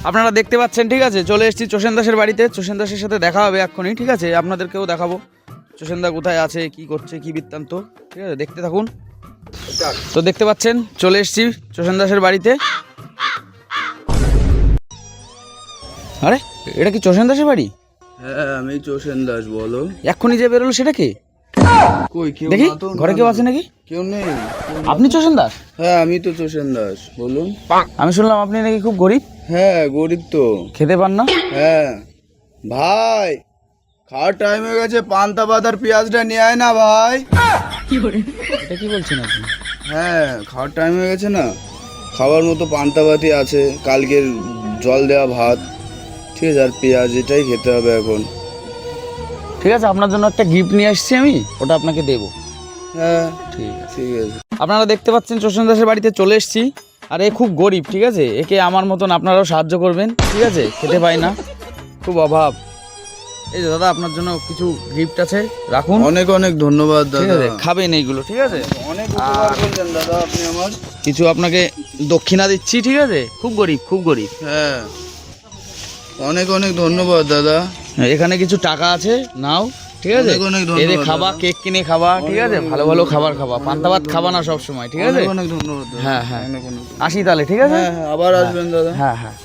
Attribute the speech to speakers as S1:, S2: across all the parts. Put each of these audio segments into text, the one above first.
S1: আপনারা দেখতে পাচ্ছেন, ঠিক আছে, চলে এসেছি চোষেন দাসের বাড়িতে। চোষেন দাসের সাথে দেখা হবে এক্ষুনি, ঠিক আছে, আপনাদেরকেও দেখাবো চোষেন দা কোথায় আছে, কি করছে, কি বৃত্তান্ত, ঠিক আছে, দেখতে থাকুন। তো দেখতে পাচ্ছেন চলে এসেছি চোষেন দাসের বাড়িতে। আরে এটা কি চোষেন দাসের বাড়ি?
S2: হ্যাঁ আমি চোষেন দাস, বলো।
S1: এক্ষুনি যে বেরোলো সেটা কে?
S2: কই কেউ
S1: দেখি
S2: না তো,
S1: ঘরে কেউ আছে নাকি?
S2: কেউ নেই।
S1: আপনি চোষেন দাস?
S2: হ্যাঁ আমি তো চোষেন দাস, বলুন।
S1: আমি শুনলাম আপনি নাকি খুব গরিব,
S2: হ্যাঁ গরিব তো।
S1: খেতে পান না?
S2: হ্যাঁ ভাই, খাওয়ার টাইম হয়ে গেছে, পান্তা বাদার পেঁয়াজটা নিয়ে আয় না ভাই।
S1: এটা কি বলছেন আপনি?
S2: হ্যাঁ খাওয়ার টাইম হয়ে গেছে না, খাওয়ার মতো পান্তা ভাতই আছে, কালকের জল দেওয়া ভাত, ঠিক আছে, আর পেঁয়াজ, এটাই খেতে হবে এখন।
S1: ঠিক আছে, আপনার জন্য একটা গিফট নিয়ে আসছি আমি, ওটা আপনাকে দেবো।
S2: হ্যাঁ
S1: ঠিক আছে।
S2: ঠিক আছে।
S1: আপনারা দেখতে পাচ্ছেন চোষেন দাসের বাড়িতে চলে এসেছি। আর এ খুব গরিব, ঠিক আছে, একে আমার মতন আপনারাও সাহায্য করবেন, ঠিক আছে, খেতে পাই না, খুব অভাব। এই যে দাদা আপনার জন্য কিছু গিফট আছে, রাখুন।
S2: অনেক অনেক ধন্যবাদ
S1: ঠিক
S2: দাদা,
S1: আছে, খাবেন এইগুলো, ঠিক আছে।
S2: অনেক উপকার করলেন দাদা আপনি আমার।
S1: কিছু আপনাকে দক্ষিণা দিচ্ছি, ঠিক আছে, খুব গরিব, খুব গরিব।
S2: হ্যাঁ অনেক অনেক ধন্যবাদ দাদা।
S1: এখানে কিছু টাকা আছে, নাও, ঠিক আছে,
S2: অনেক অনেক ধন্যবাদ
S1: এদের খাবা,
S2: দাদা।
S1: কেক কিনে খাবা, ঠিক আছে, ভালো ভালো খাবার খাবা, পান্তা ভাত খাবা না সব সময়, ঠিক আছে।
S2: অনেক অনেক ধন্যবাদ দাদা।
S1: হ্যাঁ হ্যাঁ,
S2: অনেক অনেক।
S1: আসি তাহলে, ঠিক আছে।
S2: হ্যাঁ হ্যাঁ, আবার আসবেন দাদা।
S1: হ্যাঁ হ্যাঁ।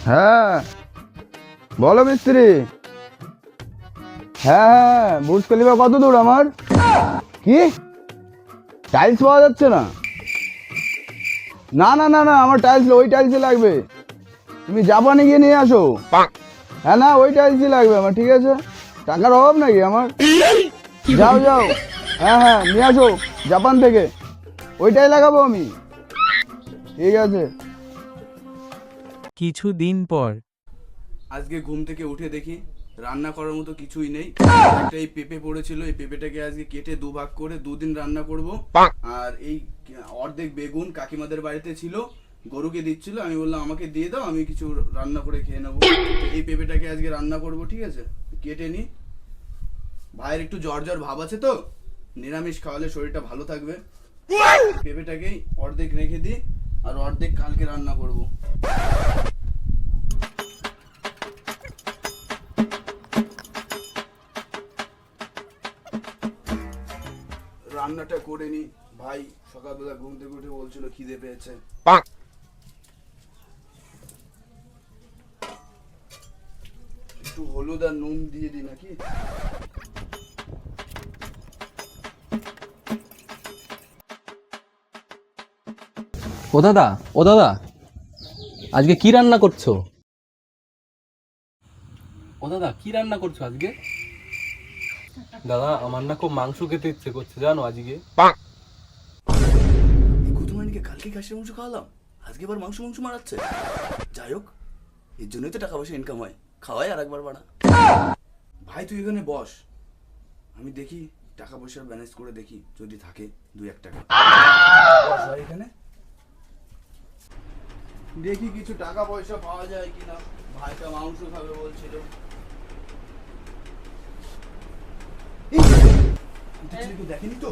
S2: হ্যাঁ বলো মিস্ত্রি। হ্যাঁ হ্যাঁ, বুর্জ খলিফা কত দূর আমার? কি টাইলস পাওয়া যাচ্ছে না? না না না না, আমার টাইলস, ওই টাইলসই লাগবে, তুমি জাপানে গিয়ে নিয়ে আসো। হ্যাঁ না, ওই টাইলসই লাগবে আমার, ঠিক আছে, টাকার অভাব নাকি আমার? যাও যাও, হ্যাঁ হ্যাঁ নিয়ে আসো জাপান থেকে, ওইটাই লাগাবো আমি, ঠিক আছে।
S3: কিছুদিন পর
S2: আজকে ঘুম থেকে উঠে দেখি রান্না করার মতো কিছুই নেই। একটা এই পেঁপে পড়েছিল, এই পেঁপেটাকে আজকে কেটে দুভাগ করে দুদিন রান্না করব। আর এই অর্ধেক বেগুন কাকিমাদের বাড়িতে ছিল, গরুকে দিচ্ছিল, আমি বললাম আমাকে দিয়ে দাও, আমি কিছু রান্না করে খেয়ে নেবো। এই পেঁপেটাকে আজকে রান্না করব, ঠিক আছে, কেটে নি। ভাইয়ের একটু জ্বর জ্বর ভাব আছে তো, নিরামিষ খাওয়ালে শরীরটা ভালো থাকবে। পেঁপেটাকেই অর্ধেক রেখে দিই, আর অর্ধেক কালকে রান্না করব। রান্নাটা করে নি। ভাই সকালবেলা ঘুম থেকে উঠে বলছিল খিদে পেয়েছে। একটু হলুদ আর নুন দিয়ে দিই নাকি?
S4: ও দাদা, ও দাদা, আজকে কি রান্না করছো? ও দাদা, কি রান্না করছো আজকে? দাদা আমার না খুব মাংস খেতে ইচ্ছে করছে জানো আজকে।
S2: কুতুমানিকে কালকে খাসির মাংস খাওয়ালাম, আজকে এবার মাংস মাংস মারাচ্ছে। যাই হোক, এর জন্যই তো টাকা পয়সা ইনকাম হয়, খাওয়াই আর একবার বাড়া। ভাই তুই এখানে বস, আমি দেখি টাকা পয়সা ব্যালেন্স করে দেখি, যদি থাকে 2-1 টাকা। বস ভাই এখানে, দেখি কিছু টাকা পয়সা পাওয়া যায় কিনা। ভাইটা মাংস খাবে বলছিল। দেখেনি তো?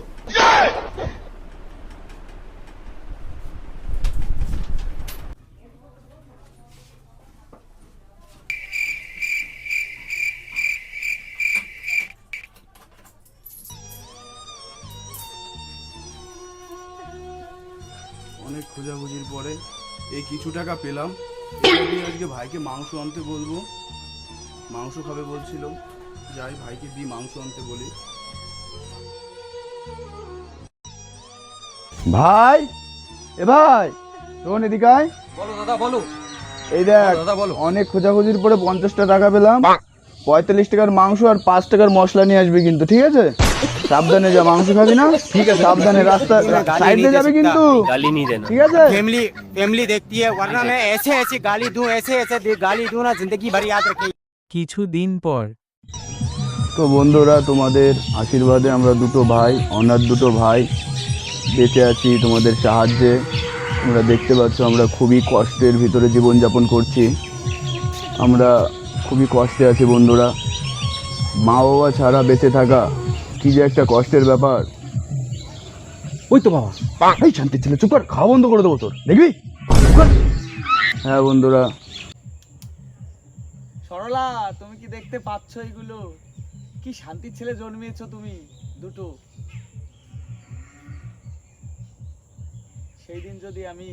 S2: অনেক খোঁজাখুঁজির পরে এই কিছু টাকা পেলাম। এটা দিয়ে আজকে ভাইকে মাংস আনতে বলবো, মাংস খাবে বলছিল। যাই ভাইকে দিয়ে মাংস আনতে বলি। ভাই, এ ভাই শোন এদিকে আয়।
S4: বলো দাদা, বলো।
S2: এই দেখ,
S4: দাদা বলো।
S2: অনেক খোঁজাখুঁজির পরে 50টা টাকা পেলাম। 45 টাকার মাংস আর 5 টাকার মশলা নিয়ে আসবি কিন্তু, ঠিক আছে? সাবধানে যা, মাংস খাবি না? ঠিক আছে, সাবধানে, রাস্তা সাইডে যাবে কিন্তু,
S3: गाली नहीं देना।
S2: ঠিক আছে?
S5: फैमिली फैमिली देखती है, वरना मैं ऐसे ऐसे गाली दूं, ऐसे ऐसे गाली दूं ना, जिंदगी भर याद रखेगी।
S3: কিছুদিন পর
S2: তো বন্ধুরা, তোমাদের আশীর্বাদে আমরা দুটো ভাই, অনাথ দুটো ভাই বেঁচে আছি তোমাদের সাহায্যে। তোমরা দেখতে পাচ্ছ আমরা খুবই কষ্টের ভিতরে জীবনযাপন করছি। আমরা খুবই কষ্টে আছি বন্ধুরা। মা বাবা ছাড়া বেঁচে থাকা কী যে একটা কষ্টের ব্যাপার। ওই তো বাবা, এই শান্তির ছেলে, চুপ কর, খাওয়া বন্ধ করে দেবো তোর, দেখবি? চুপ কর। হ্যাঁ বন্ধুরা,
S1: সরলা, তুমি কি দেখতে পাচ্ছ এগুলো? কি শান্তির ছেলে জন্মিয়েছো তুমি দুটো। সেই দিন যদি আমি